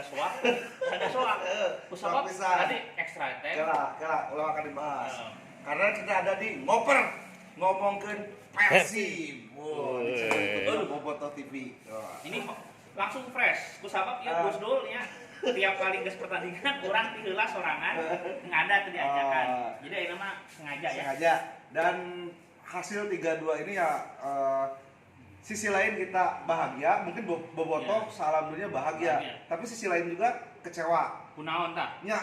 ada soak. Kusabab tadi extra time. Kela ulah akan dibahas. Karena kita ada di ngoper ngomongkeun Persib. Wow, itu Bobotoh TV. Ini langsung fresh. Kusabab ya Gus Dul ya. Tiap kali geus pertandingan orang ti heula sorangan ngada teu diajakan. Jadi ini mah sengaja ya. Sengaja. Dan hasil 3-2 ini ya sisi lain kita bahagia, mungkin Bobotoh alhamdulillah bahagia. Tapi sisi lain juga kecewa. Kunaon tah? Nya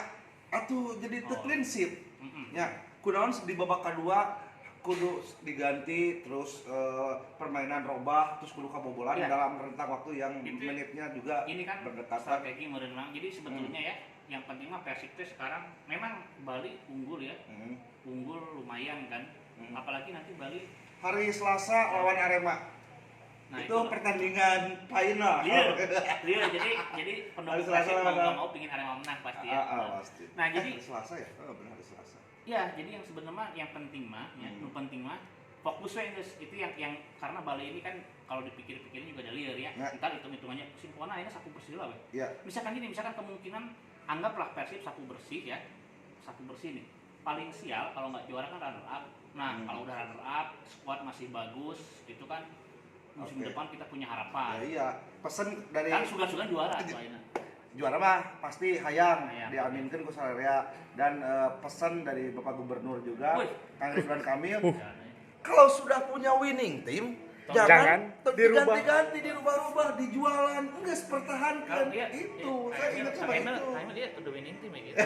atuh jadi teu clean sheet. Nya kunaon di babak kedua kudu diganti terus permainan robah terus kudu kabobolan dalam rentang waktu yang menitnya juga ini kan berdekatan. Strategi merenang. Jadi sebetulnya ya yang penting mah Persib itu sekarang memang Bali unggul ya. Unggul lumayan kan. Apalagi nanti Bali hari Selasa lawan Arema. Nah, itu pertandingan final. Iya. Jadi pendukung Persib mau pingin Arema menang pasti ya. Pasti. Nah, jadi Selasa ya? Benar hari Selasa. Ya, jadi yang sebenarnya yang penting mah, fokus we geus itu yang karena Bali ini kan kalau dipikir-pikirin juga ada liar ya. Entar hitung-hitungannya simpuana ini saku bersih lah we. Iya. Misalkan kemungkinan anggaplah Persib saku bersih ya. Saku bersih nih. Paling sial kalau nggak juara kan runner up. Nah, kalau udah runner up, squad masih bagus, itu kan musim depan kita punya harapan. Ya, iya. Pesan dari kan sugan-sugan juara ayeuna. Juara mah pasti hayang diaminkan ku Salarea dan pesan dari Bapak Gubernur juga Kang Ridwan Kamil kalau sudah punya winning team jangan diganti-ganti, dirubah-rubah, dijualan, enggak pertahankan itu. Saya ingat sama itu. Kayaknya dia udah winning team ya gitu.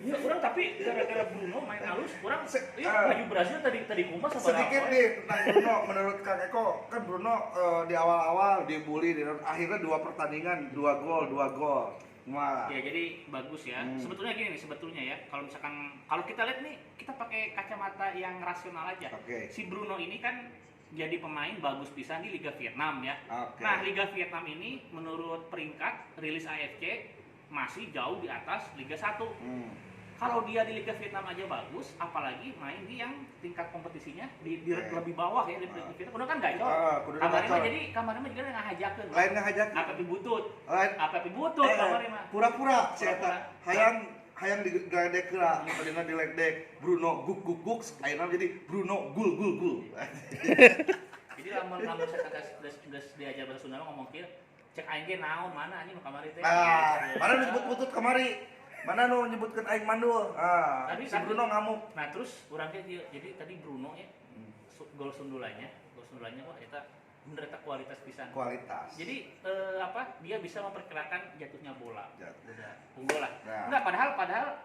Ya, kurang tapi gara-gara Bruno main halus, kurang baju Brazil tadi kumas apa sedikit nih tentang Bruno. Menurut Kang Eko kan Bruno di awal-awal dibully, akhirnya 2 pertandingan 2 gol. Wah. Ya jadi bagus ya. Sebetulnya gini nih, ya kalau misalkan kalau kita lihat nih kita pakai kacamata yang rasional aja. Si Bruno ini kan jadi pemain bagus pisan di Liga Vietnam ya. Nah, Liga Vietnam ini menurut peringkat rilis AFC masih jauh di atas Liga 1. Kalau dia di Liga Vietnam aja bagus, apalagi main di yang tingkat kompetisinya di lebih bawah ya di Liga Vietnam. Udah kan gacor. Kamarnya mah juga ngahajakeun. Lain ngahajakeun. Apa butut kamarnya mah. Pura-pura si eta. Hayang diledek heula dengan diledek Bruno guk ayeuna jadi Bruno gul. Jadi lamun saya geus diajar bahasa Sunda ngomong kieu cek aing ge naon mana anjing nu kamari teh. Mana disebut butut kamari? Mana nu nyebutkeun aing mandul? Tadi si Bruno ngamuk. Nah, terus urang teh jadi tadi Bruno ya gol sundulannya wah eta bener eta kualitas pisan. Kualitas. Jadi dia bisa memperkirakan jatuhnya bola. Udah unggul lah. Enggak padahal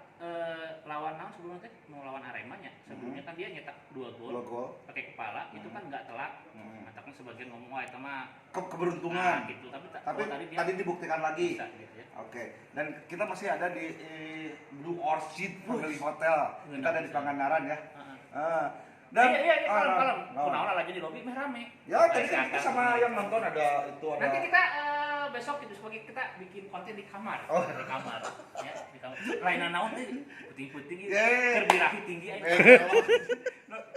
lawan naon sebelumnya teh mau lawan Arema nya. Sebelumnya kan dia nyetak 2 gol pakai kepala, itu kan enggak telak. Katakan sebagian ngomong wah eta mah keberuntungan gitu. Tapi tadi dibuktikan lagi. Bisa, gitu ya. Oke. Dan kita masih ada di Blue Orchid Family Hotel. Kita ada di Pangandaran ya. Dan kalem. Kunaon lagi di lobi meh rame. Ya, tadi kan kita sama yang nonton ada itu ada. Nanti kita besok itu sebagai kita bikin konten di kamar. Di kamar. Ya, di kamar. Lain naon teh puting-puting keur birahi tinggi aja.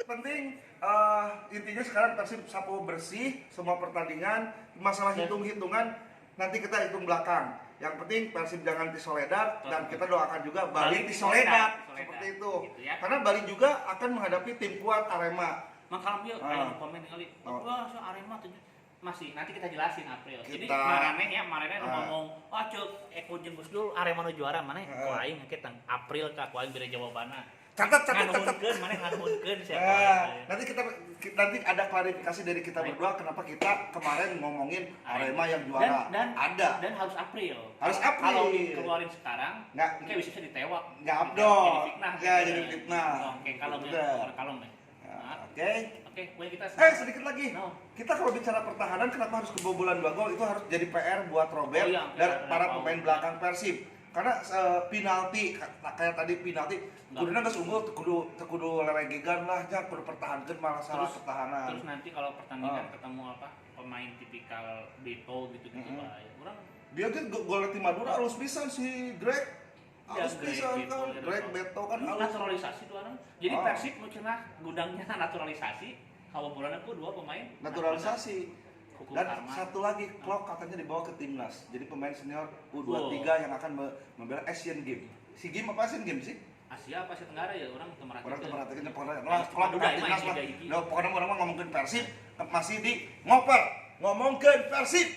Penting intinya sekarang Persib sapu bersih semua pertandingan, masalah hitung-hitungan nanti kita hitung belakang. Yang penting Persib jangan disoledad dan kita doakan juga Bali disoledad seperti itu. Gitu ya. Karena Bali juga akan menghadapi tim kuat Arema. Maka dia komen kali. Wah, Arema tuh masih nanti kita jelasin April. Jadi Marene ngomong, "Wah, cuk, Eko jeung Gus Dul Arema nu juara maneh." Ku aing kita April ka ku aing bere jawabanna. Catat. Maneh nganuhunkeun siapa. Nanti ada klarifikasi dari kita berdua kenapa kita kemarin ngomongin Arema yang juara. Dan harus April. Kalau dikeluarin sekarang, mungkin bisa ditewak. Enggak abdol. Jadi fitnah. Oke, kalau Oke, boleh kita sedikit lagi. Kita kalau bicara pertahanan kenapa harus kebobolan 2 gol itu harus jadi PR buat Robert dan para pemain belakang Persib. Karena penalti kayak tadi penalti kuduna geus unggul kudu lelegegan lah nya kudu pertahankeun malah salah pertahanan. Terus nanti kalau pertandingan ketemu pemain tipikal Beto gitu bahaya. Urang dia tuh gol ti Madura halus pisan si Greg. Halus pisan kan Greg Beto kan naturalisasi tuh orang. Jadi Persib nu cenah gudangnya naturalisasi kabobolanna ku 2 pemain naturalisasi. Dan satu lagi, Klok katanya dibawa ke timnas. Jadi pemain senior U23 yang akan membela Asian Games. Si game apa Asian Games sih? Asia apa Asia Tenggara ya orang temerhati. Orang temerhati kan pokoknya orang ngomongin Persib masih di ngoper. Ngomongin Persib